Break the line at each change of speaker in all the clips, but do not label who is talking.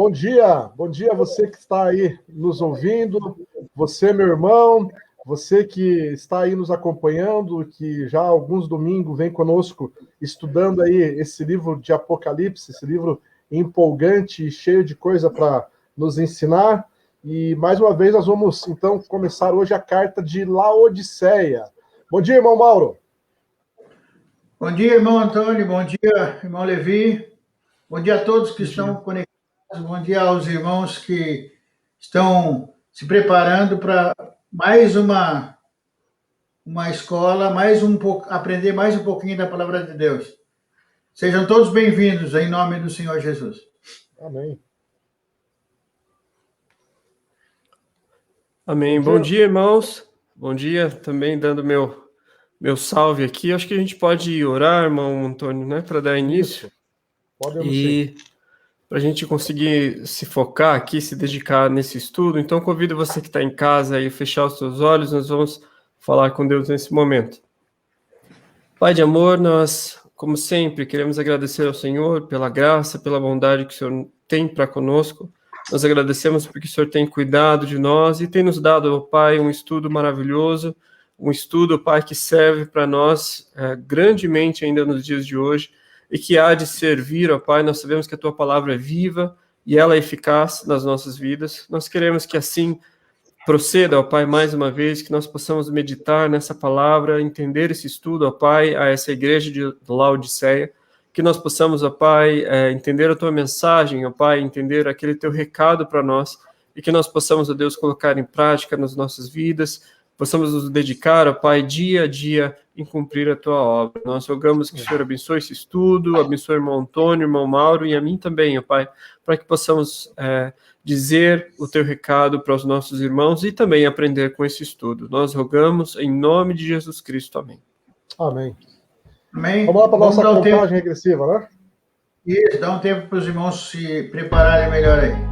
Bom dia a você que está aí nos ouvindo, você, meu irmão, você que está aí nos acompanhando, que já há alguns domingos vem conosco estudando aí esse livro de Apocalipse, esse livro empolgante e cheio de coisa para nos ensinar. E mais uma vez nós vamos então começar hoje a carta de Laodiceia. Bom dia, irmão Mauro.
Bom dia, irmão Antônio, bom dia, irmão Levi, bom dia a todos que estão conectados, bom dia aos irmãos que estão se preparando para mais uma escola, aprender mais um pouquinho da palavra de Deus. Sejam todos bem-vindos em nome do Senhor Jesus.
Amém.
Amém. Bom dia, irmãos. Bom dia, também dando meu salve aqui. Acho que a gente pode orar, irmão Antônio, né, para dar início.
Podemos
e para a gente conseguir se focar aqui, se dedicar nesse estudo. Então, convido você que está em casa aí a fechar os seus olhos. Nós vamos falar com Deus nesse momento. Pai de amor, nós, como sempre, queremos agradecer ao Senhor pela graça, pela bondade que o Senhor tem para conosco. Nós agradecemos porque o Senhor tem cuidado de nós e tem nos dado, ó Pai, um estudo maravilhoso, um estudo, ó Pai, que serve para nós grandemente ainda nos dias de hoje e que há de servir, ó Pai. Nós sabemos que a Tua palavra é viva e ela é eficaz nas nossas vidas. Nós queremos que assim proceda, ó Pai, mais uma vez, que nós possamos meditar nessa palavra, entender esse estudo, ó Pai, a essa igreja de Laodiceia, que nós possamos, ó Pai, entender a Tua mensagem, ó Pai, entender aquele Teu recado para nós, e que nós possamos, ó Deus, colocar em prática nas nossas vidas, possamos nos dedicar, ó Pai, dia a dia, em cumprir a Tua obra. Nós rogamos que o Senhor abençoe esse estudo, abençoe o irmão Antônio, o irmão Mauro, e a mim também, ó Pai, para que possamos dizer o Teu recado para os nossos irmãos e também aprender com esse estudo. Nós rogamos em nome de Jesus Cristo. Amém.
Amém.
Amém.
Vamos lá para a nossa contagem regressiva, né?
Isso, dá um tempo para os irmãos se prepararem melhor aí.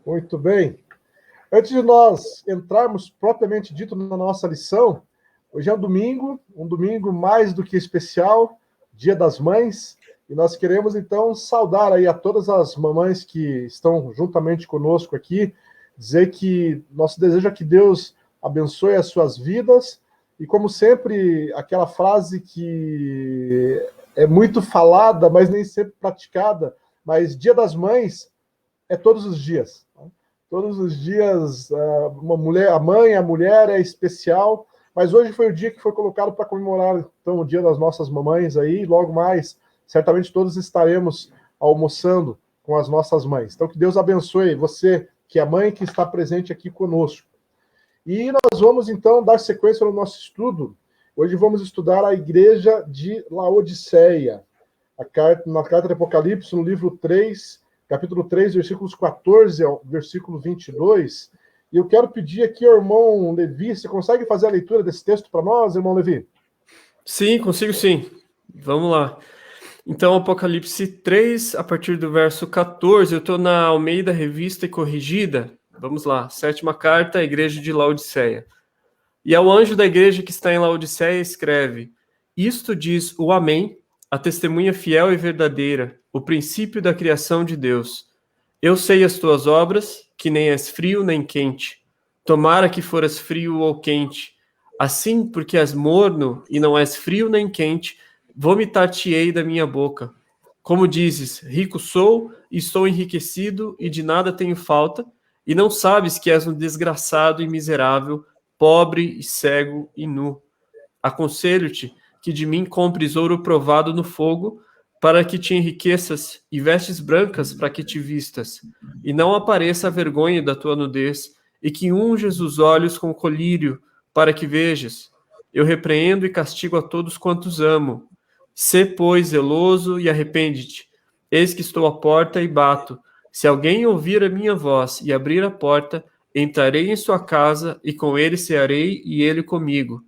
Muito bem. Antes de nós entrarmos propriamente dito na nossa lição, hoje é um domingo mais do que especial, Dia das Mães, e nós queremos então saudar aí a todas as mamães que estão juntamente conosco aqui, dizer que nosso desejo é que Deus abençoe as suas vidas, e como sempre, aquela frase que é muito falada, mas nem sempre praticada, mas Dia das Mães é todos os dias. Todos os dias, a mulher é especial, mas hoje foi o dia que foi colocado para comemorar então, o dia das nossas mamães aí, logo mais, certamente todos estaremos almoçando com as nossas mães. Então, que Deus abençoe você, que é mãe, que está presente aqui conosco. E nós vamos, então, dar sequência no nosso estudo. Hoje vamos estudar a igreja de Laodiceia, na carta de Apocalipse, no livro 3, capítulo 3, versículos 14 ao versículo 22. E eu quero pedir aqui ao irmão Levi, você consegue fazer a leitura desse texto para nós, irmão Levi?
Sim, consigo sim. Vamos lá. Então, Apocalipse 3, a partir do verso 14, eu estou na Almeida Revista e Corrigida. Vamos lá, 7ª carta à igreja de Laodiceia. E ao anjo da igreja que está em Laodiceia escreve: Isto diz o Amém, a testemunha fiel e verdadeira, o princípio da criação de Deus. Eu sei as tuas obras, que nem és frio nem quente. Tomara que foras frio ou quente. Assim, porque és morno e não és frio nem quente, vomitar-te-ei da minha boca. Como dizes, rico sou e estou enriquecido e de nada tenho falta, e não sabes que és um desgraçado e miserável, pobre e cego e nu. Aconselho-te que de mim compres ouro provado no fogo, para que te enriqueças, e vestes brancas para que te vistas, e não apareça a vergonha da tua nudez, e que unjas os olhos com colírio, para que vejas. Eu repreendo e castigo a todos quantos amo. Sê, pois, zeloso e arrepende-te. Eis que estou à porta e bato. Se alguém ouvir a minha voz e abrir a porta, entrarei em sua casa e com ele cearei e ele comigo.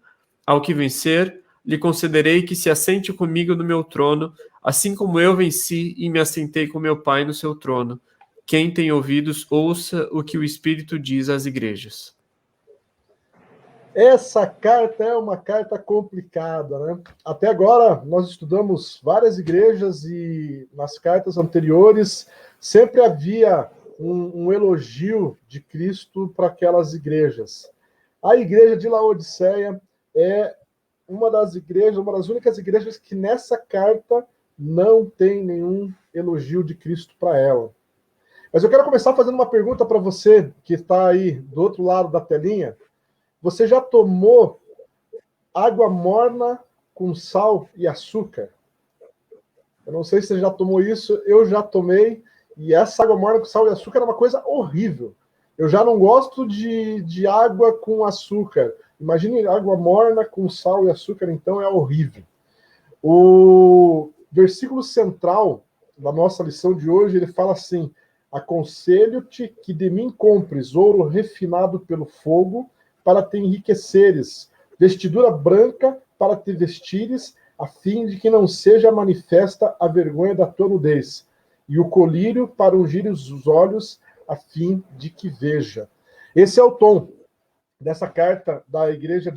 Ao que vencer, lhe concederei que se assente comigo no meu trono, assim como eu venci e me assentei com meu Pai no seu trono. Quem tem ouvidos, ouça o que o Espírito diz às igrejas.
Essa carta é uma carta complicada, né? Até agora, nós estudamos várias igrejas e nas cartas anteriores sempre havia um elogio de Cristo para aquelas igrejas. A igreja de Laodiceia é uma das únicas igrejas que nessa carta não tem nenhum elogio de Cristo para ela. Mas eu quero começar fazendo uma pergunta para você que está aí do outro lado da telinha. Você já tomou água morna com sal e açúcar? Eu não sei se você já tomou isso, eu já tomei, e essa água morna com sal e açúcar é uma coisa horrível. Eu já não gosto de água com açúcar. Imagine água morna com sal e açúcar, então é horrível. O versículo central da nossa lição de hoje, ele fala assim: aconselho-te que de mim compres ouro refinado pelo fogo, para te enriqueceres, vestidura branca para te vestires, a fim de que não seja manifesta a vergonha da tua nudez, e o colírio para ungir os olhos, a fim de que veja. Esse é o tom dessa carta da igreja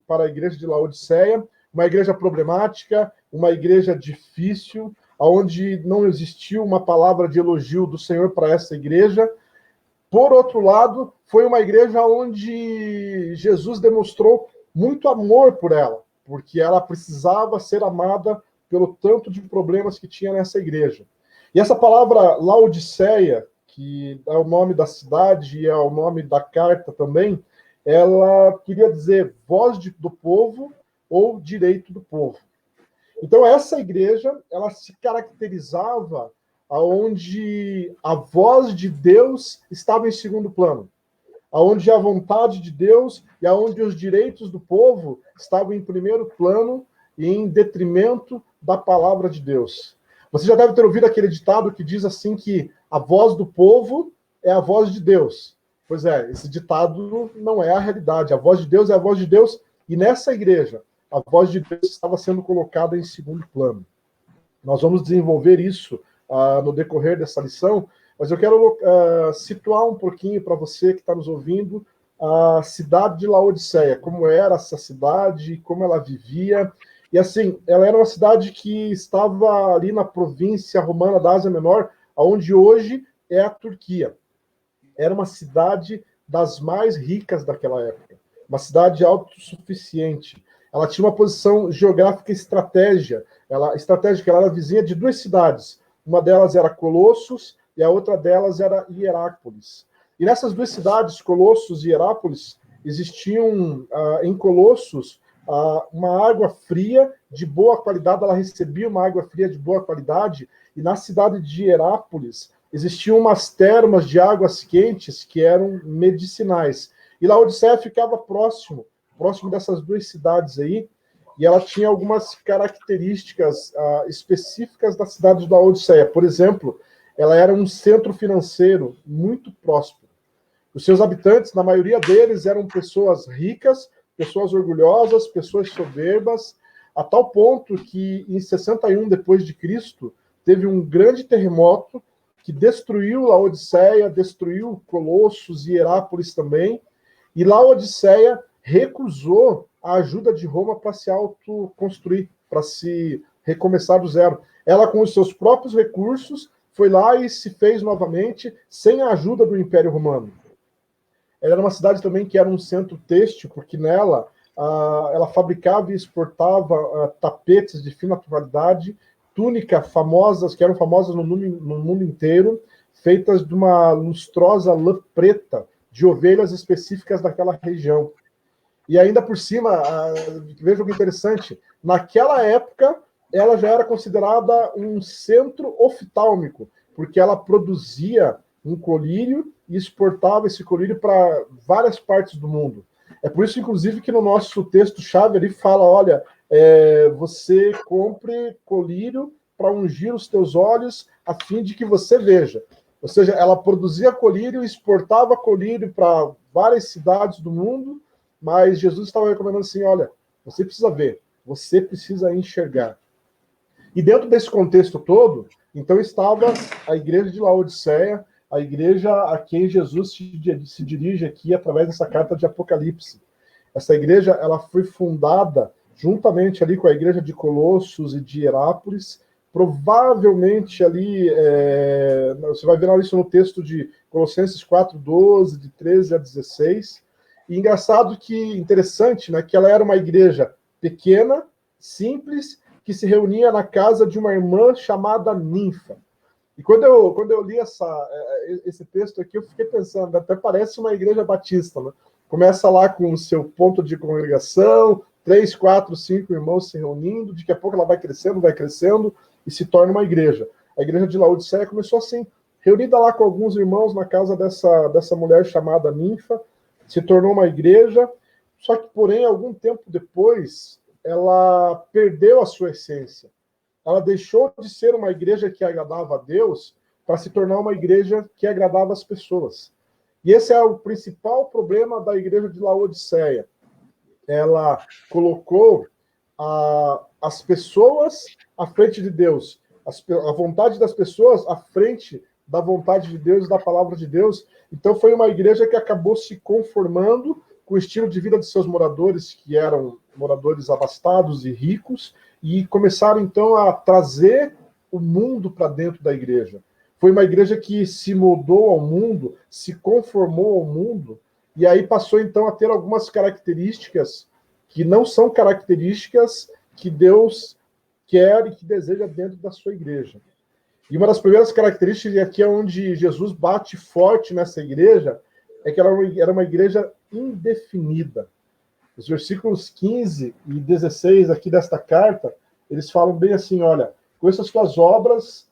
para a igreja de Laodiceia, uma igreja problemática, uma igreja difícil, onde não existiu uma palavra de elogio do Senhor para essa igreja. Por outro lado, foi uma igreja onde Jesus demonstrou muito amor por ela, porque ela precisava ser amada pelo tanto de problemas que tinha nessa igreja. E essa palavra Laodiceia, que é o nome da cidade e é o nome da carta também, ela queria dizer voz do povo ou direito do povo. Então, essa igreja, ela se caracterizava aonde a voz de Deus estava em segundo plano, aonde a vontade de Deus e aonde os direitos do povo estavam em primeiro plano e em detrimento da palavra de Deus. Você já deve ter ouvido aquele ditado que diz assim que a voz do povo é a voz de Deus. Pois é, esse ditado não é a realidade. A voz de Deus é a voz de Deus, e nessa igreja, a voz de Deus estava sendo colocada em segundo plano. Nós vamos desenvolver isso no decorrer dessa lição, mas eu quero situar um pouquinho para você que está nos ouvindo a cidade de Laodiceia, como era essa cidade, como ela vivia. E assim, ela era uma cidade que estava ali na província romana da Ásia Menor, onde hoje é a Turquia. Era uma cidade das mais ricas daquela época, uma cidade autossuficiente. Ela tinha uma posição geográfica estratégica, ela era vizinha de duas cidades. Uma delas era Colossos e a outra delas era Hierápolis. E nessas duas cidades, Colossos e Hierápolis, existiam em Colossos uma água fria de boa qualidade, ela recebia uma água fria de boa qualidade, e na cidade de Hierápolis existiam umas termas de águas quentes que eram medicinais. E Laodiceia ficava próximo dessas duas cidades aí, e ela tinha algumas características específicas da cidade de Laodiceia. Por exemplo, ela era um centro financeiro muito próspero. Os seus habitantes, na maioria deles, eram pessoas ricas, pessoas orgulhosas, pessoas soberbas, a tal ponto que em 61 depois de Cristo teve um grande terremoto que destruiu Laodiceia, destruiu Colossos e Hierápolis também, e Laodiceia recusou a ajuda de Roma para se autoconstruir, para se recomeçar do zero. Ela, com os seus próprios recursos, foi lá e se fez novamente, sem a ajuda do Império Romano. Ela era uma cidade também que era um centro têxtil, porque nela ela fabricava e exportava tapetes de fina qualidade, túnicas famosas, que eram famosas no mundo inteiro, feitas de uma lustrosa lã preta de ovelhas específicas daquela região. E ainda por cima, veja que interessante, naquela época ela já era considerada um centro oftálmico, porque ela produzia um colírio e exportava esse colírio para várias partes do mundo. É por isso, inclusive, que no nosso texto-chave ali fala, olha, você compre colírio para ungir os teus olhos a fim de que você veja. Ou seja, ela produzia colírio, exportava colírio para várias cidades do mundo, mas Jesus estava recomendando assim, olha, você precisa ver, você precisa enxergar. E dentro desse contexto todo, então estava a igreja de Laodiceia, a igreja a quem Jesus se dirige aqui através dessa carta de Apocalipse. Essa igreja ela foi fundada juntamente ali com a igreja de Colossos e de Hierápolis, provavelmente ali, você vai ver isso no texto de Colossenses 4:12, de 13 a 16. E engraçado que, interessante, né, que ela era uma igreja pequena, simples, que se reunia na casa de uma irmã chamada Ninfa. E quando eu li esse texto aqui, eu fiquei pensando, até parece uma igreja batista, né? Começa lá com o seu ponto de congregação, 3, 4, 5 irmãos se reunindo, daqui a pouco ela vai crescendo, e se torna uma igreja. A igreja de Laodiceia começou assim, reunida lá com alguns irmãos na casa dessa mulher chamada Ninfa, se tornou uma igreja, só que, porém, algum tempo depois, ela perdeu a sua essência. Ela deixou de ser uma igreja que agradava a Deus para se tornar uma igreja que agradava as pessoas. E esse é o principal problema da igreja de Laodiceia. Ela colocou as pessoas à frente de Deus, a vontade das pessoas à frente da vontade de Deus e da palavra de Deus. Então foi uma igreja que acabou se conformando com o estilo de vida de seus moradores, que eram moradores abastados e ricos, e começaram então a trazer o mundo para dentro da igreja. Foi uma igreja que se moldou ao mundo, se conformou ao mundo, e aí passou então a ter algumas características que não são características que Deus quer e que deseja dentro da sua igreja. E uma das primeiras características, e aqui é onde Jesus bate forte nessa igreja, é que ela era uma igreja indefinida. Os versículos 15 e 16 aqui desta carta, eles falam bem assim, olha, com essas tuas obras,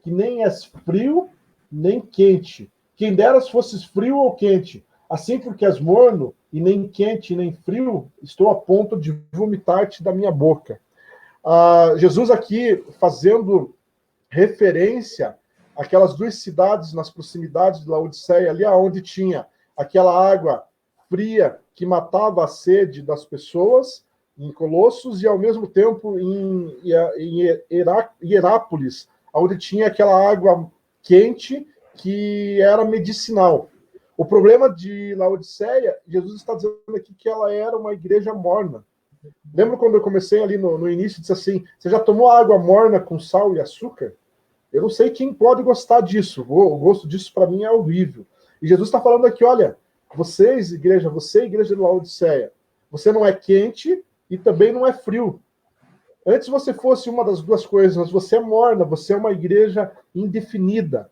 que nem és frio, nem quente. Quem deras fosses frio ou quente. Assim porque és morno, e nem quente, nem frio, estou a ponto de vomitar-te da minha boca. Jesus aqui fazendo referência àquelas duas cidades nas proximidades de Laodiceia, ali onde tinha aquela água fria que matava a sede das pessoas, em Colossos, e ao mesmo tempo em Hierápolis, onde tinha aquela água quente que era medicinal. O problema de Laodiceia, Jesus está dizendo aqui que ela era uma igreja morna. Lembra quando eu comecei ali no início, disse assim, você já tomou água morna com sal e açúcar? Eu não sei quem pode gostar disso. O gosto disso, para mim, é horrível. E Jesus está falando aqui, olha, vocês, igreja, você, igreja de Laodiceia, você não é quente e também não é frio. Antes você fosse uma das duas coisas, mas você é morna, você é uma igreja indefinida.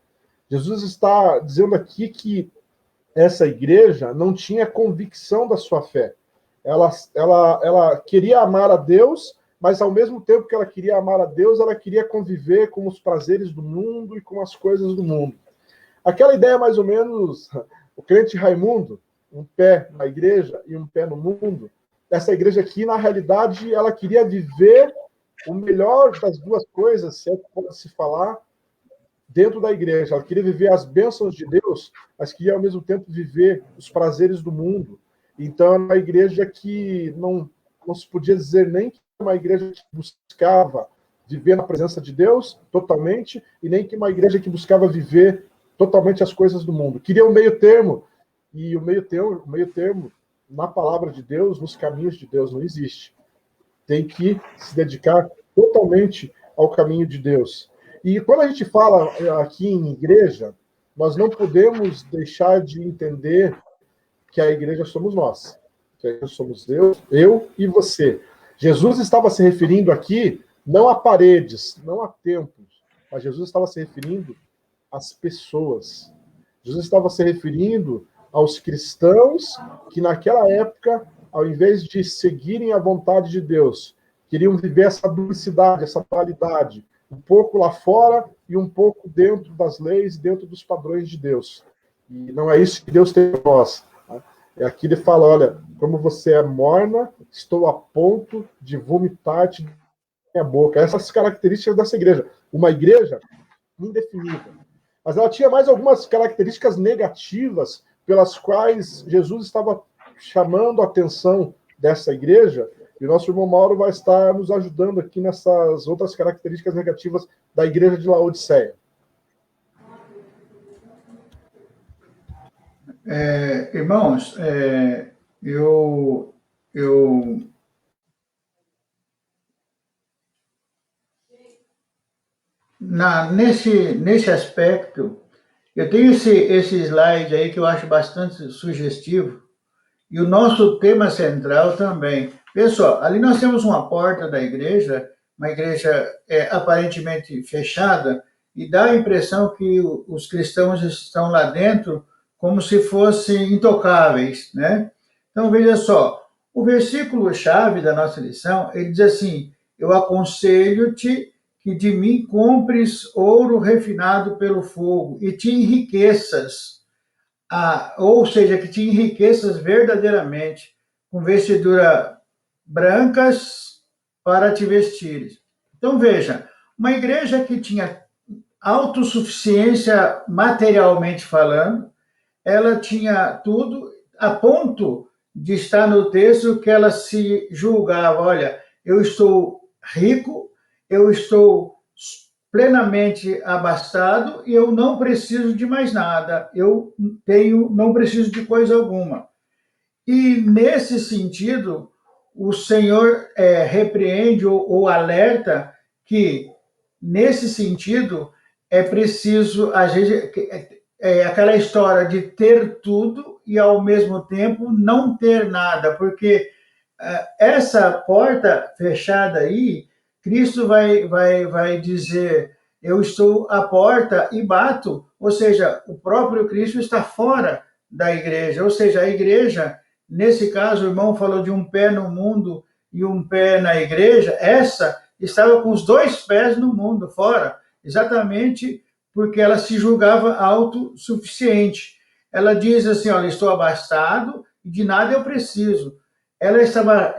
Jesus está dizendo aqui que essa igreja não tinha convicção da sua fé. Ela queria amar a Deus, mas ao mesmo tempo que ela queria amar a Deus, ela queria conviver com os prazeres do mundo e com as coisas do mundo. Aquela ideia mais ou menos, o crente Raimundo, um pé na igreja e um pé no mundo, essa igreja aqui, na realidade, ela queria viver o melhor das duas coisas, se é que pode se falar, dentro da igreja. Ela queria viver as bênçãos de Deus, mas queria, ao mesmo tempo, viver os prazeres do mundo. Então, era uma igreja que não se podia dizer nem que era uma igreja que buscava viver na presença de Deus totalmente, e nem que uma igreja que buscava viver totalmente as coisas do mundo. Queria um meio termo, e o meio termo na palavra de Deus, nos caminhos de Deus, não existe. Tem que se dedicar totalmente ao caminho de Deus. E quando a gente fala aqui em igreja, nós não podemos deixar de entender que a igreja somos nós. Que a igreja somos eu e você. Jesus estava se referindo aqui não a paredes, não a templos, mas Jesus estava se referindo às pessoas. Jesus estava se referindo aos cristãos que naquela época, ao invés de seguirem a vontade de Deus, queriam viver essa duplicidade, essa dualidade, um pouco lá fora e um pouco dentro das leis, dentro dos padrões de Deus. E não é isso que Deus tem para nós. É aqui ele fala, olha, como você é morna, estou a ponto de vomitar-te da minha boca. Essas características dessa igreja. Uma igreja indefinida. mas ela tinha mais algumas características negativas pelas quais Jesus estava chamando a atenção dessa igreja, e o nosso irmão Mauro vai estar nos ajudando aqui nessas outras características negativas da igreja de Laodiceia.
Irmãos, nesse aspecto, eu tenho esse slide aí que eu acho bastante sugestivo, e o nosso tema central também. Pessoal, ali nós temos uma porta da igreja, uma igreja aparentemente fechada, e dá a impressão que os cristãos estão lá dentro como se fossem intocáveis, né? Então, veja só, o versículo-chave da nossa lição, ele diz assim: eu aconselho-te que de mim compres ouro refinado pelo fogo e te enriqueças, ou seja, que te enriqueças verdadeiramente, com vestidura brancas para te vestires. Então, veja, uma igreja que tinha autossuficiência materialmente falando, ela tinha tudo, a ponto de estar no texto que ela se julgava: olha, eu estou rico, eu estou plenamente abastado e eu não preciso de mais nada, não preciso de coisa alguma. E nesse sentido, o Senhor repreende ou alerta que, nesse sentido, é preciso, às vezes, aquela história de ter tudo e, ao mesmo tempo, não ter nada, porque essa porta fechada aí, Cristo vai dizer: eu estou à porta e bato, ou seja, o próprio Cristo está fora da igreja, ou seja, a igreja, nesse caso, o irmão falou de um pé no mundo e um pé na igreja, essa estava com os 2 pés no mundo, fora, exatamente porque ela se julgava autossuficiente. Ela diz assim: olha, estou abastado e de nada eu preciso. Ela estava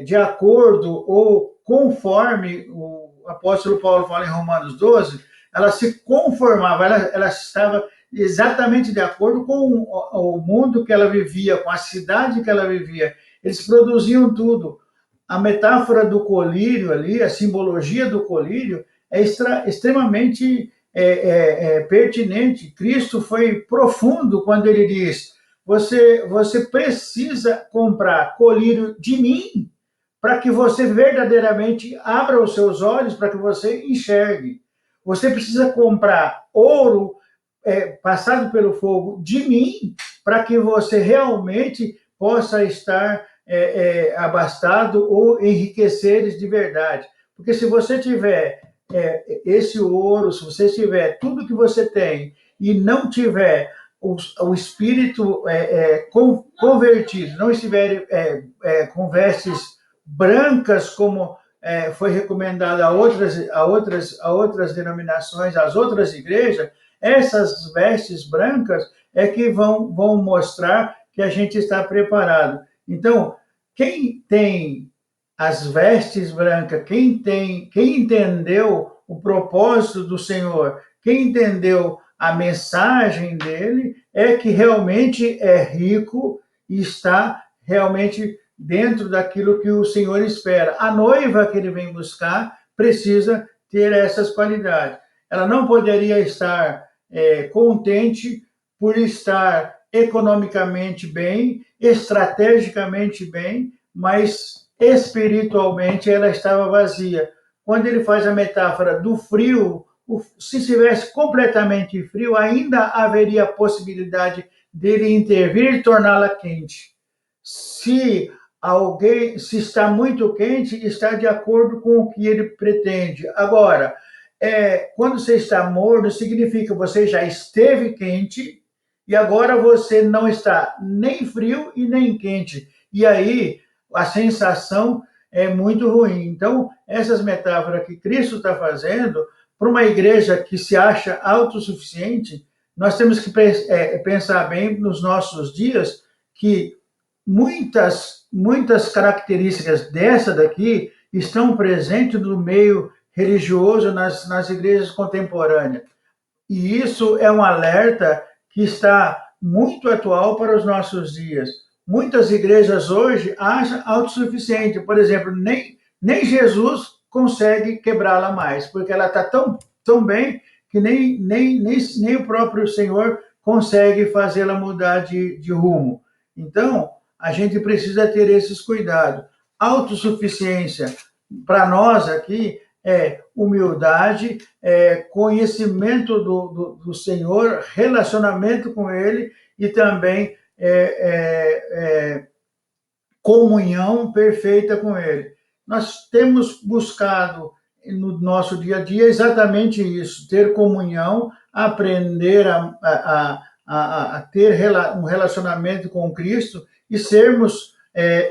de acordo ou conforme o apóstolo Paulo fala em Romanos 12, ela se conformava, ela estava exatamente de acordo com o mundo que ela vivia, com a cidade que ela vivia. Eles produziam tudo. A metáfora do colírio ali, a simbologia do colírio, é extremamente pertinente. Cristo foi profundo quando ele diz: você precisa comprar colírio de mim para que você verdadeiramente abra os seus olhos, para que você enxergue. Você precisa comprar ouro passado pelo fogo de mim para que você realmente possa estar abastado ou enriqueceres de verdade. Porque se você tiver esse ouro, se você tiver tudo que você tem e não tiver o espírito convertido, não estiver com vestes brancas, como foi recomendado a outras denominações, às outras igrejas, essas vestes brancas é que vão mostrar que a gente está preparado. Então, quem tem as vestes brancas, quem entendeu o propósito do Senhor, quem entendeu a mensagem dele, é que realmente é rico e está realmente dentro daquilo que o Senhor espera. A noiva que ele vem buscar precisa ter essas qualidades. Ela não poderia estar contente por estar economicamente bem, estrategicamente bem, mas espiritualmente ela estava vazia. Quando ele faz a metáfora do frio, se estivesse completamente frio, ainda haveria a possibilidade dele intervir e torná-la quente. Se está muito quente, está de acordo com o que ele pretende. Agora, quando você está morno, significa que você já esteve quente e agora você não está nem frio e nem quente. E aí, a sensação é muito ruim. Então, essas metáforas que Cristo está fazendo, para uma igreja que se acha autossuficiente, nós temos que pensar bem nos nossos dias que muitas características dessa daqui estão presentes no meio religioso, nas igrejas contemporâneas. E isso é um alerta que está muito atual para os nossos dias. Muitas igrejas hoje acham autossuficiente. Por exemplo, nem Jesus consegue quebrá-la mais, porque ela está tão bem que nem o próprio Senhor consegue fazê-la mudar de rumo. Então, a gente precisa ter esses cuidados. Autossuficiência, para nós aqui, é humildade, conhecimento do Senhor, relacionamento com Ele e também comunhão perfeita com Ele. Nós temos buscado no nosso dia a dia exatamente isso, ter comunhão, aprender a ter um relacionamento com Cristo e sermos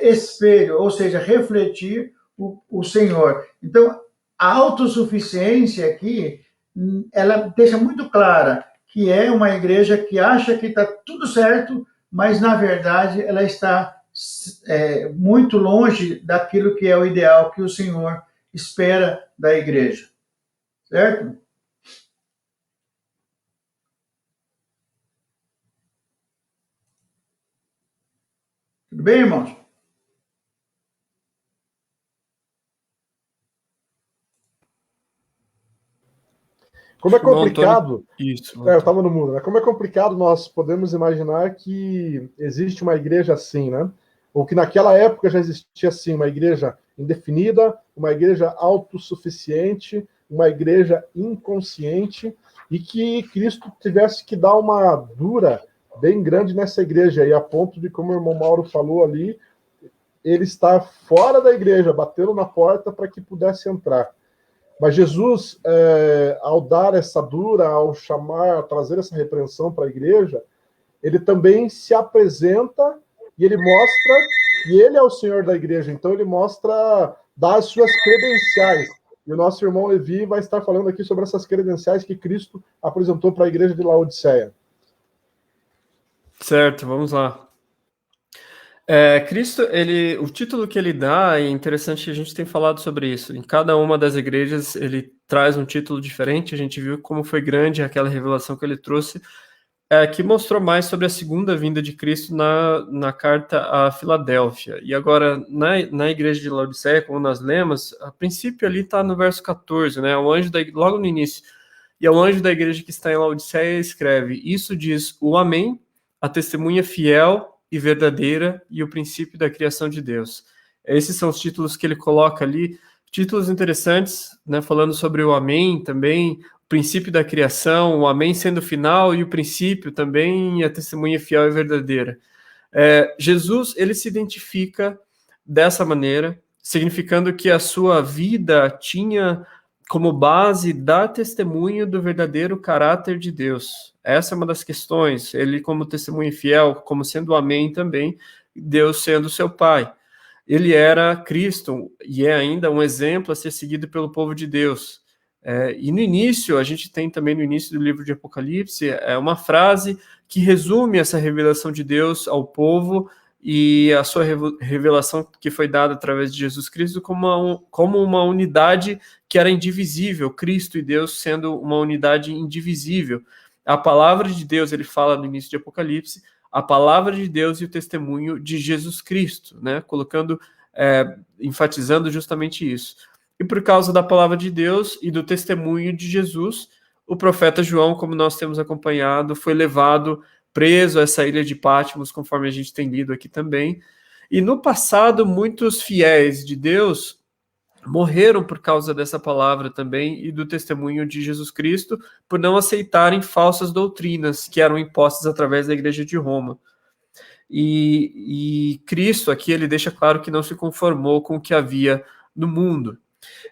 espelho, ou seja, refletir o Senhor. Então, a autossuficiência aqui, ela deixa muito clara que é uma igreja que acha que está tudo certo, mas, na verdade, ela está muito longe daquilo que é o ideal que o Senhor espera da igreja. Certo? Tudo bem, irmãos?
Como é complicado.
Isso.
Eu estava no mundo, né? Como é complicado nós podemos imaginar que existe uma igreja assim, né? Ou que naquela época já existia assim, uma igreja indefinida, uma igreja autossuficiente, uma igreja inconsciente, e que Cristo tivesse que dar uma dura bem grande nessa igreja, e a ponto de, como o irmão Mauro falou ali, ele está fora da igreja, batendo na porta para que pudesse entrar. Mas Jesus, ao dar essa dura, ao chamar, ao trazer essa repreensão para a igreja, ele também se apresenta e ele mostra que ele é o Senhor da igreja. Então ele mostra, dá as suas credenciais. E o nosso irmão Levi vai estar falando aqui sobre essas credenciais que Cristo apresentou para a igreja de Laodiceia.
Certo, vamos lá. Cristo, o título que ele dá, é interessante, a gente tem falado sobre isso. Em cada uma das igrejas, ele traz um título diferente. A gente viu como foi grande aquela revelação que ele trouxe, que mostrou mais sobre a segunda vinda de Cristo na carta à Filadélfia. E agora, na igreja de Laodiceia, como nós lemos, a princípio ali está no verso 14, né? Logo no início. E ao anjo da igreja que está em Laodiceia escreve: Isso diz o Amém, a testemunha fiel e verdadeira e o princípio da criação de Deus. Esses são os títulos que ele coloca ali, títulos interessantes, né, falando sobre o Amém também, o princípio da criação, o Amém sendo o final e o princípio também, a testemunha fiel e verdadeira. Jesus, ele se identifica dessa maneira, significando que a sua vida tinha como base dar testemunho do verdadeiro caráter de Deus. Essa é uma das questões. Ele, como testemunho fiel, como sendo o Amém também, Deus sendo seu Pai. Ele era Cristo e é ainda um exemplo a ser seguido pelo povo de Deus. E no início, a gente tem também no início do livro de Apocalipse, uma frase que resume essa revelação de Deus ao povo e a sua revelação que foi dada através de Jesus Cristo como uma unidade que era indivisível, Cristo e Deus sendo uma unidade indivisível. A palavra de Deus, ele fala no início de Apocalipse, a palavra de Deus e o testemunho de Jesus Cristo, né? Enfatizando justamente isso. E por causa da palavra de Deus e do testemunho de Jesus, o profeta João, como nós temos acompanhado, foi levado preso a essa ilha de Patmos, conforme a gente tem lido aqui também. E no passado, muitos fiéis de Deus morreram por causa dessa palavra também e do testemunho de Jesus Cristo, por não aceitarem falsas doutrinas que eram impostas através da igreja de Roma. E Cristo aqui, ele deixa claro que não se conformou com o que havia no mundo.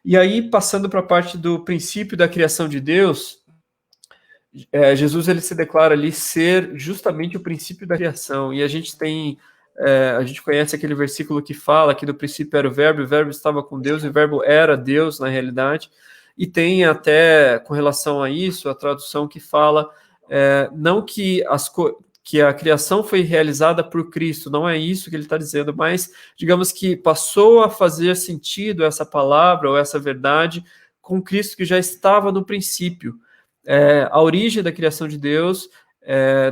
E aí, passando para a parte do princípio da criação de Deus, Jesus, ele se declara ali ser justamente o princípio da criação, e a gente conhece aquele versículo que fala que no princípio era o verbo estava com Deus, e o verbo era Deus na realidade, e tem até, com relação a isso, a tradução que fala, não que a criação foi realizada por Cristo, não é isso que ele está dizendo, mas digamos que passou a fazer sentido essa palavra ou essa verdade com Cristo que já estava no princípio. a origem da criação de Deus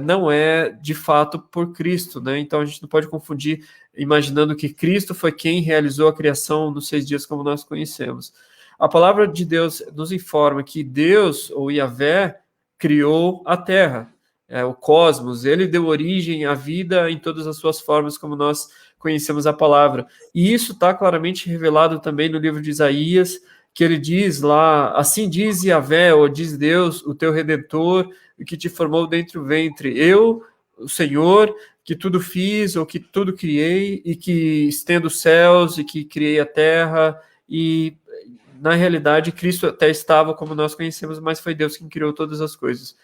não é, de fato, por Cristo, né? Então, a gente não pode confundir imaginando que Cristo foi quem realizou a criação nos 6 dias como nós conhecemos. A palavra de Deus nos informa que Deus, ou Yahvé, criou a Terra, o cosmos, ele deu origem à vida em todas as suas formas, como nós conhecemos a palavra. E isso está claramente revelado também no livro de Isaías, que ele diz lá, assim diz Yahvé, ou diz Deus, o teu Redentor, que te formou dentro do ventre. Eu, o Senhor, que tudo fiz, ou que tudo criei, e que estendo os céus, e que criei a terra, e na realidade Cristo até estava como nós conhecemos, mas foi Deus quem criou todas as coisas.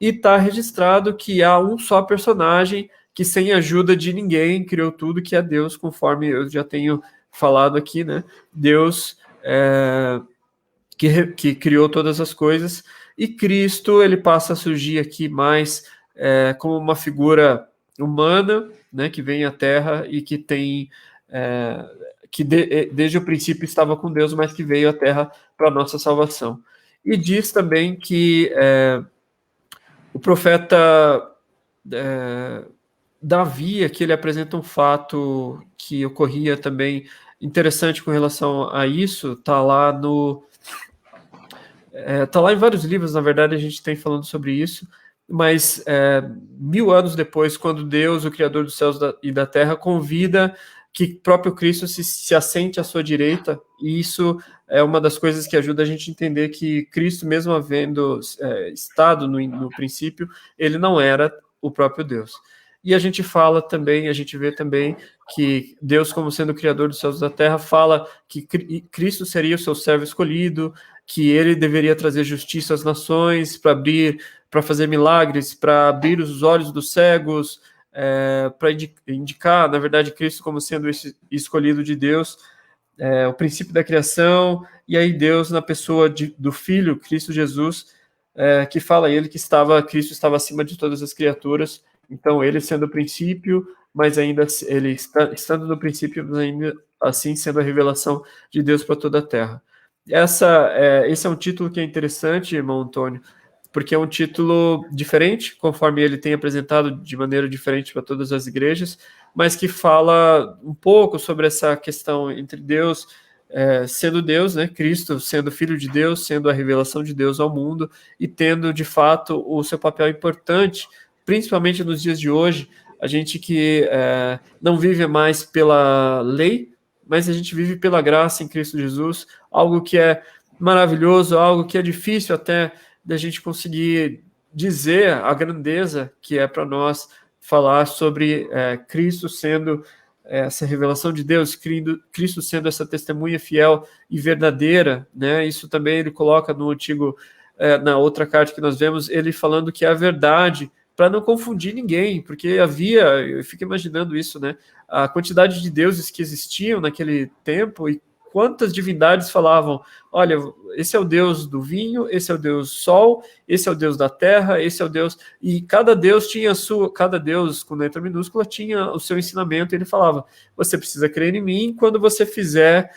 E está registrado que há um só personagem que sem ajuda de ninguém criou tudo, que é Deus, conforme eu já tenho falado aqui, né? Deus que criou todas as coisas, e Cristo ele passa a surgir aqui mais como uma figura humana, né, que vem à Terra e que tem desde o princípio estava com Deus, mas que veio à Terra para a nossa salvação. E diz também que o profeta Davi, aqui ele apresenta um fato que ocorria também interessante com relação a isso, está lá em vários livros, na verdade, a gente tem falando sobre isso, mas 1000 anos depois, quando Deus, o Criador dos céus e da terra, convida que próprio Cristo se assente à sua direita, e isso é uma das coisas que ajuda a gente a entender que Cristo, mesmo havendo estado no princípio, ele não era o próprio Deus. E a gente fala também, a gente vê também que Deus, como sendo o Criador dos céus e da terra, fala que Cristo seria o seu servo escolhido, que ele deveria trazer justiça às nações, para fazer milagres, para abrir os olhos dos cegos, para indicar, na verdade, Cristo como sendo esse escolhido de Deus, o princípio da criação, e aí Deus na pessoa do Filho, Cristo Jesus, que fala a ele que Cristo estava acima de todas as criaturas. Então, ele sendo o princípio, mas ainda ele estando no princípio, mas ainda assim sendo a revelação de Deus para toda a terra. Esse é um título que é interessante, irmão Antônio, porque é um título diferente, conforme ele tem apresentado de maneira diferente para todas as igrejas, mas que fala um pouco sobre essa questão entre Deus, sendo Deus, né, Cristo sendo Filho de Deus, sendo a revelação de Deus ao mundo, e tendo, de fato, o seu papel importante, principalmente nos dias de hoje, a gente que não vive mais pela lei, mas a gente vive pela graça em Cristo Jesus, algo que é maravilhoso, algo que é difícil até da gente conseguir dizer a grandeza que é para nós falar sobre Cristo sendo essa revelação de Deus, Cristo sendo essa testemunha fiel e verdadeira, né? Isso também ele coloca no antigo, na outra carta que nós vemos, ele falando que é a verdade, para não confundir ninguém, porque eu fico imaginando isso, né? A quantidade de deuses que existiam naquele tempo e quantas divindades falavam, olha, esse é o Deus do vinho, esse é o Deus sol, esse é o Deus da terra, esse é o Deus... E cada Deus tinha cada Deus, com letra minúscula, tinha o seu ensinamento, e ele falava, você precisa crer em mim quando você fizer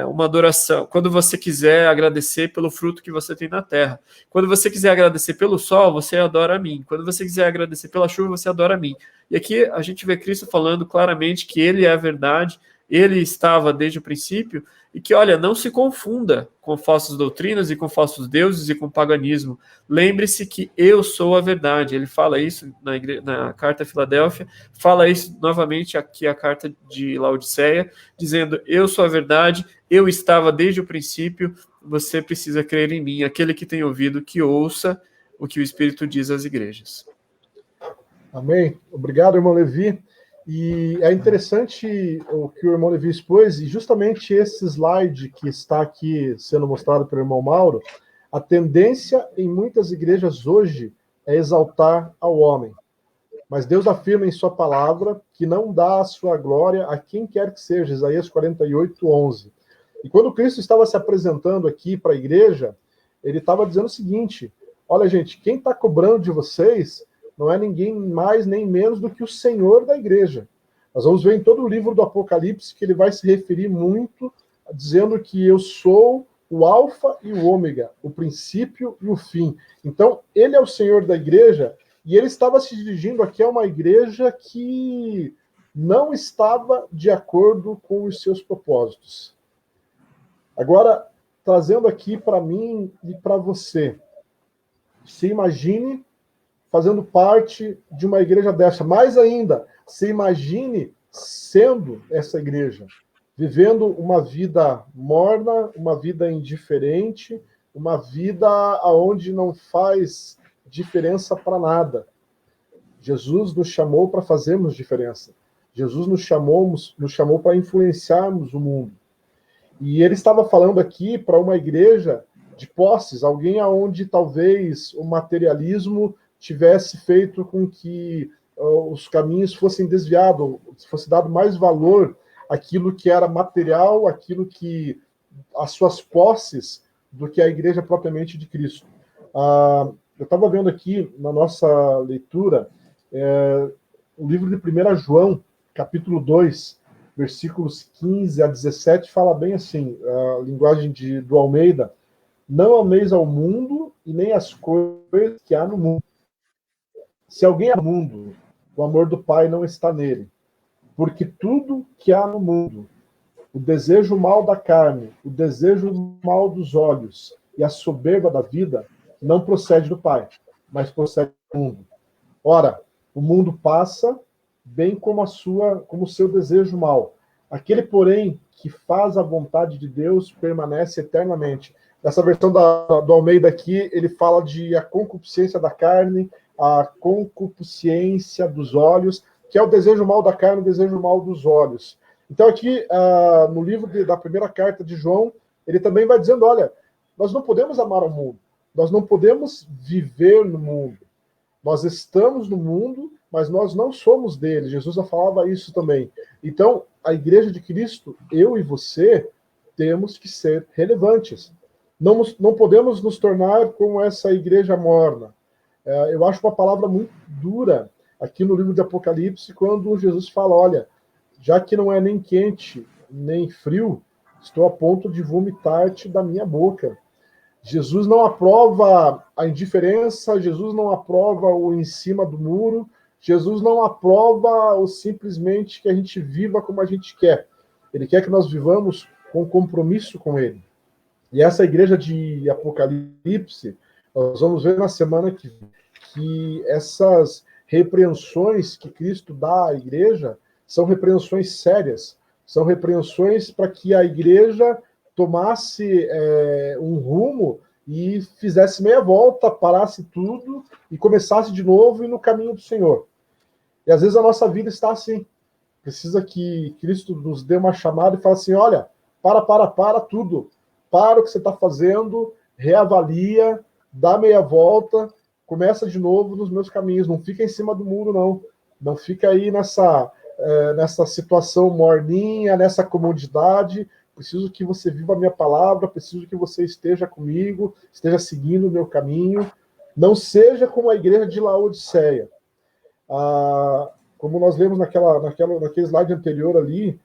uma adoração, quando você quiser agradecer pelo fruto que você tem na terra. Quando você quiser agradecer pelo sol, você adora a mim. Quando você quiser agradecer pela chuva, você adora a mim. E aqui a gente vê Cristo falando claramente que ele é a verdade, ele estava desde o princípio, e que, olha, não se confunda com falsas doutrinas e com falsos deuses e com paganismo. Lembre-se que eu sou a verdade. Ele fala isso na carta a Filadélfia, fala isso novamente aqui a carta de Laodiceia, dizendo, eu sou a verdade, eu estava desde o princípio, você precisa crer em mim. Aquele que tem ouvido, que ouça o que o Espírito diz às igrejas.
Amém. Obrigado, irmão Levi. E é interessante o que o irmão Levi expôs, e justamente esse slide que está aqui sendo mostrado pelo irmão Mauro, a tendência em muitas igrejas hoje é exaltar ao homem. Mas Deus afirma em sua palavra que não dá a sua glória a quem quer que seja, Isaías 48:11. E quando Cristo estava se apresentando aqui para a igreja, ele estava dizendo o seguinte, olha gente, quem está cobrando de vocês não é ninguém mais nem menos do que o Senhor da igreja. Nós vamos ver em todo o livro do Apocalipse que ele vai se referir muito, dizendo que eu sou o alfa e o ômega, o princípio e o fim. Então, ele é o Senhor da igreja, e ele estava se dirigindo aqui a uma igreja que não estava de acordo com os seus propósitos. Agora, trazendo aqui para mim e para você, se imagine fazendo parte de uma igreja dessa. Mais ainda, se imagine sendo essa igreja, vivendo uma vida morna, uma vida indiferente, uma vida onde não faz diferença para nada. Jesus nos chamou para fazermos diferença. Jesus nos chamou para influenciarmos o mundo. E ele estava falando aqui para uma igreja de posses, alguém aonde talvez o materialismo tivesse feito com que os caminhos fossem desviados, fosse dado mais valor àquilo que era material, àquilo que as suas posses, do que a igreja propriamente de Cristo. Eu estava vendo aqui na nossa leitura o livro de 1 João, capítulo 2, versículos 15 a 17, fala bem assim, a linguagem do Almeida: não ameis ao mundo e nem as coisas que há no mundo. Se alguém é do mundo, o amor do Pai não está nele. Porque tudo que há no mundo, o desejo mau da carne, o desejo mau dos olhos e a soberba da vida, não procede do Pai, mas procede do mundo. Ora, o mundo passa, bem como o seu desejo mau. Aquele, porém, que faz a vontade de Deus permanece eternamente. Nessa versão do Almeida aqui, ele fala de a concupiscência da carne, a concupiscência dos olhos, que é o desejo mau da carne, o desejo mau dos olhos. Então aqui, no livro da primeira carta de João, ele também vai dizendo, olha, nós não podemos amar o mundo, nós não podemos viver no mundo. Nós estamos no mundo, mas nós não somos dele. Jesus já falava isso também. Então, a igreja de Cristo, eu e você, temos que ser relevantes. Não podemos nos tornar como essa igreja morna. Eu acho uma palavra muito dura aqui no livro de Apocalipse, quando Jesus fala, olha, já que não é nem quente, nem frio, estou a ponto de vomitar-te da minha boca. Jesus não aprova a indiferença, Jesus não aprova o em cima do muro, Jesus não aprova o simplesmente que a gente viva como a gente quer. Ele quer que nós vivamos com compromisso com ele. E essa igreja de Apocalipse, nós vamos ver na semana que vem, que essas repreensões que Cristo dá à igreja são repreensões sérias, são repreensões para que a igreja tomasse um rumo e fizesse meia volta, parasse tudo e começasse de novo e no caminho do Senhor. E às vezes a nossa vida está assim. Precisa que Cristo nos dê uma chamada e fale assim, olha, para tudo. Para o que você está fazendo, reavalia, dá meia volta, começa de novo nos meus caminhos. Não fica em cima do muro, não. Não fica aí nessa situação morninha, nessa comodidade. Preciso que você viva a minha palavra, preciso que você esteja comigo, esteja seguindo o meu caminho. Não seja como a igreja de Laodiceia. Como nós lemos naquele slide anterior ali,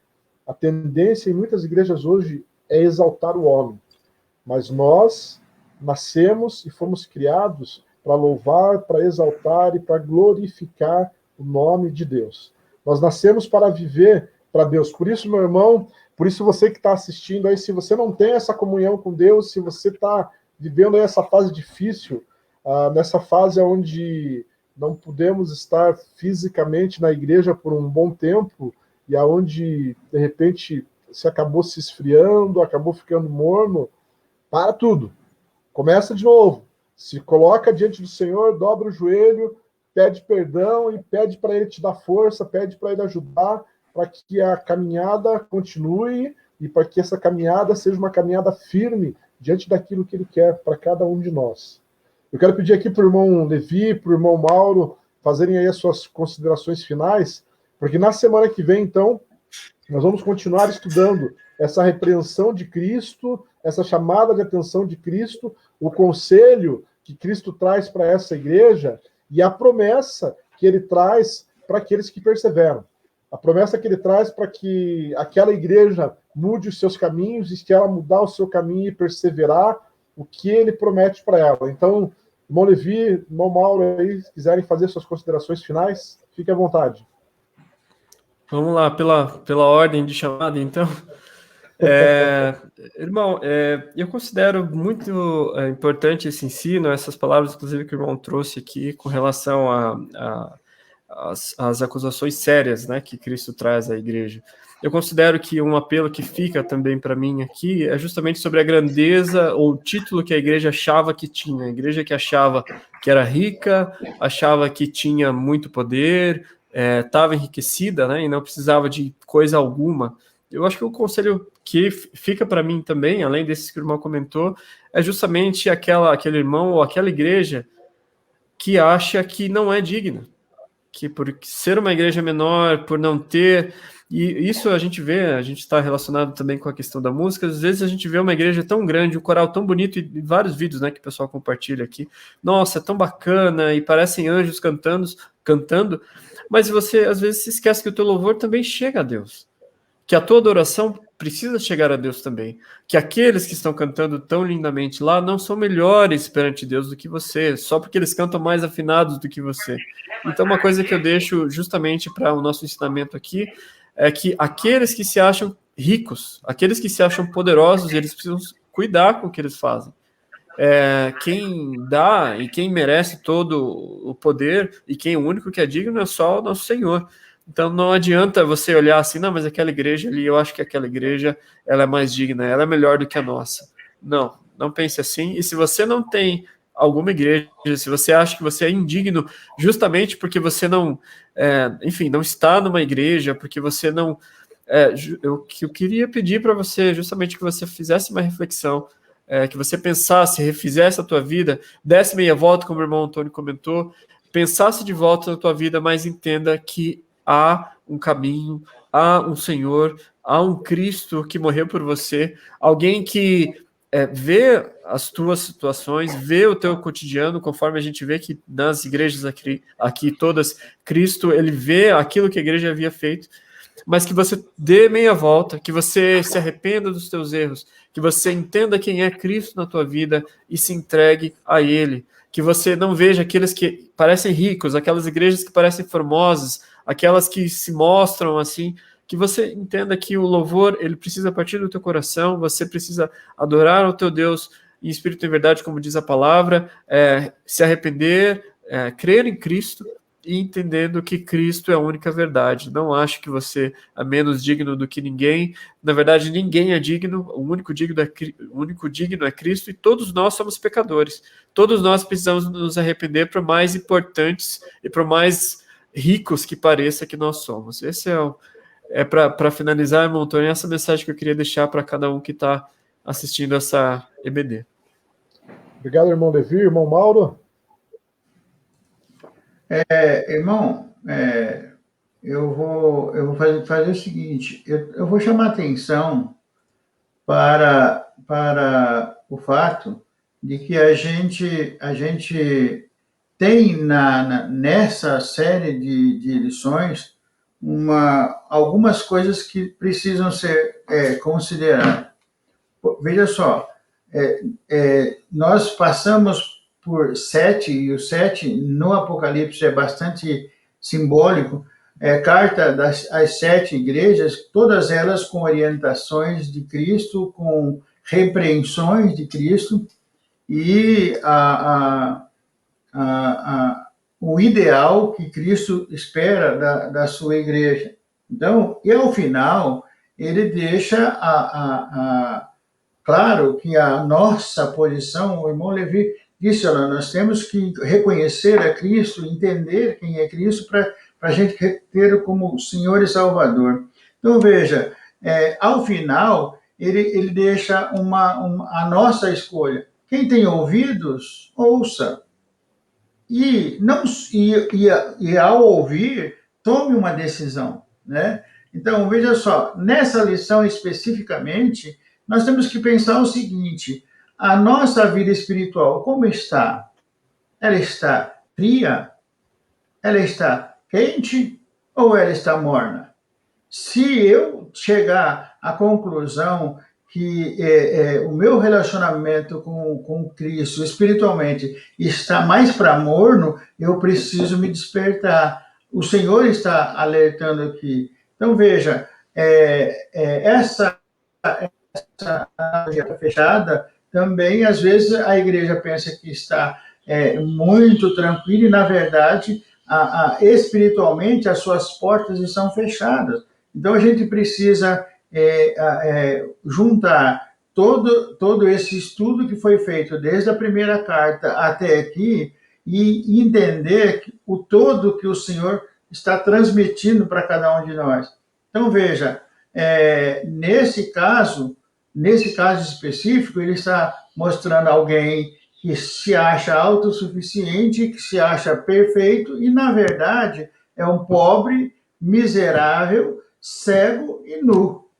a tendência em muitas igrejas hoje é exaltar o homem. Mas nós nascemos e fomos criados para louvar, para exaltar e para glorificar o nome de Deus. Nós nascemos para viver para Deus. Por isso, meu irmão, por isso você que está assistindo aí, se você não tem essa comunhão com Deus, se você está vivendo aí essa fase difícil, nessa fase onde não podemos estar fisicamente na igreja por um bom tempo, e aonde, de repente, se acabou se esfriando, acabou ficando morno, para tudo. Começa de novo. Se coloca diante do Senhor, dobra o joelho, pede perdão e pede para Ele te dar força, pede para Ele ajudar, para que a caminhada continue e para que essa caminhada seja uma caminhada firme diante daquilo que Ele quer para cada um de nós. Eu quero pedir aqui para o irmão Levi, para o irmão Mauro, fazerem aí as suas considerações finais, porque na semana que vem, então, nós vamos continuar estudando essa repreensão de Cristo, essa chamada de atenção de Cristo, o conselho que Cristo traz para essa igreja e a promessa que ele traz para aqueles que perseveram. A promessa que ele traz para que aquela igreja mude os seus caminhos, e se ela mudar o seu caminho e perseverar, o que ele promete para ela. Então, irmão Levi, irmão Mauro, aí, se quiserem fazer suas considerações finais, fique à vontade.
Vamos lá, pela ordem de chamada, então. Irmão, eu considero muito importante esse ensino, essas palavras, inclusive, que o irmão trouxe aqui com relação às acusações sérias, né, que Cristo traz à igreja. Eu considero que um apelo que fica também para mim aqui é justamente sobre a grandeza ou o título que a igreja achava que tinha. A igreja que achava que era rica, achava que tinha muito poder, estava enriquecida, né, e não precisava de coisa alguma. Eu acho que o conselho que fica para mim também, além desses que o irmão comentou, é justamente aquele irmão ou aquela igreja que acha que não é digna, que por ser uma igreja menor, por não ter... E isso a gente vê, a gente está relacionado também com a questão da música, às vezes a gente vê uma igreja tão grande, um coral tão bonito, e vários vídeos, né, que o pessoal compartilha aqui, nossa, é tão bacana, e parecem anjos cantando, mas você às vezes se esquece que o teu louvor também chega a Deus, que a tua adoração precisa chegar a Deus também, que aqueles que estão cantando tão lindamente lá não são melhores perante Deus do que você, só porque eles cantam mais afinados do que você. Então, uma coisa que eu deixo justamente para o nosso ensinamento aqui é que aqueles que se acham ricos, aqueles que se acham poderosos, eles precisam cuidar com o que eles fazem. Quem dá e quem merece todo o poder e quem é o único que é digno é só o nosso Senhor. Então não adianta você olhar assim, não, mas aquela igreja ali, eu acho que aquela igreja ela é mais digna, ela é melhor do que a nossa. Não pense assim. E se você não tem alguma igreja, se você acha que você é indigno justamente porque você não, enfim, não está numa igreja, porque você não... eu queria pedir para você justamente que você fizesse uma reflexão, que você pensasse, refizesse a tua vida, desse meia volta, como o irmão Antônio comentou, pensasse de volta na tua vida, mas entenda que há um caminho, há um Senhor, há um Cristo que morreu por você, alguém que vê as tuas situações, vê o teu cotidiano, conforme a gente vê que nas igrejas aqui todas, Cristo, ele vê aquilo que a igreja havia feito, mas que você dê meia volta, que você se arrependa dos teus erros, que você entenda quem é Cristo na tua vida e se entregue a Ele, que você não veja aqueles que parecem ricos, aquelas igrejas que parecem formosas, aquelas que se mostram assim, que você entenda que o louvor, ele precisa partir do teu coração, você precisa adorar o teu Deus em espírito e em verdade, como diz a palavra, se arrepender, crer em Cristo, e entendendo que Cristo é a única verdade. Não acho que você é menos digno do que ninguém. Na verdade, ninguém é digno. O único digno é Cristo, e todos nós somos pecadores. Todos nós precisamos nos arrepender, por mais importantes e por mais ricos que pareça que nós somos. Esse para finalizar, irmão Antônio, essa mensagem que eu queria deixar para cada um que está assistindo essa EBD.
Obrigado, irmão Levi. Irmão Mauro?
Irmão, eu vou fazer o seguinte, eu vou chamar atenção para o fato de que a gente tem nessa série de lições algumas coisas que precisam ser consideradas. Veja só, nós passamos por 7, e o 7 no Apocalipse é bastante simbólico, carta às 7 igrejas, todas elas com orientações de Cristo, com repreensões de Cristo, e o ideal que Cristo espera da sua igreja. Então, e ao final, ele deixa claro que a nossa posição, o irmão Levi disse, nós temos que reconhecer a Cristo, entender quem é Cristo, para a gente ter como Senhor e Salvador. Então, veja, ao final, ele deixa a nossa escolha. Quem tem ouvidos, ouça. E ao ouvir, tome uma decisão, né? Então, veja só, nessa lição especificamente, nós temos que pensar o seguinte: a nossa vida espiritual, como está? Ela está fria? Ela está quente? Ou ela está morna? Se eu chegar à conclusão que o meu relacionamento com Cristo, espiritualmente, está mais para morno, eu preciso me despertar. O Senhor está alertando aqui. Então, veja, essa analogia fechada, também, às vezes, a igreja pensa que está muito tranquila e, na verdade, espiritualmente, as suas portas estão fechadas. Então, a gente precisa juntar todo esse estudo que foi feito desde a primeira carta até aqui e entender o todo que o Senhor está transmitindo para cada um de nós. Então, veja, nesse caso específico, ele está mostrando alguém que se acha autossuficiente, que se acha perfeito e, na verdade, é um pobre, miserável, cego e nu,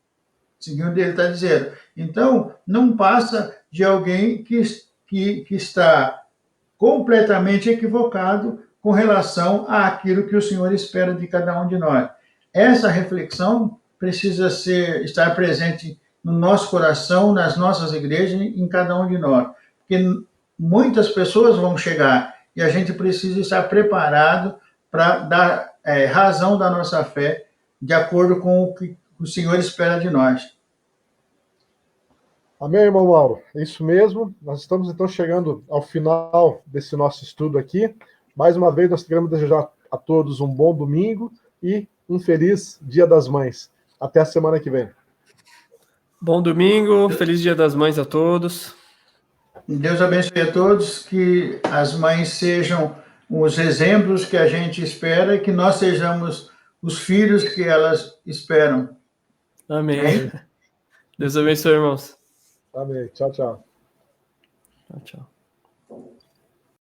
segundo ele está dizendo. Então, não passa de alguém que está completamente equivocado com relação àquilo que o Senhor espera de cada um de nós. Essa reflexão precisa estar presente no nosso coração, nas nossas igrejas, em cada um de nós. Porque muitas pessoas vão chegar e a gente precisa estar preparado para dar razão da nossa fé de acordo com o que o Senhor espera de nós.
Amém, irmão Mauro? É isso mesmo. Nós estamos, então, chegando ao final desse nosso estudo aqui. Mais uma vez, nós queremos desejar a todos um bom domingo e um feliz Dia das Mães. Até a semana que vem.
Bom domingo, feliz Dia das Mães a todos.
Deus abençoe a todos, que as mães sejam os exemplos que a gente espera e que nós sejamos os filhos que elas esperam.
Amém. Deus abençoe, irmãos.
Amém. Tchau, tchau.
Tchau, tchau.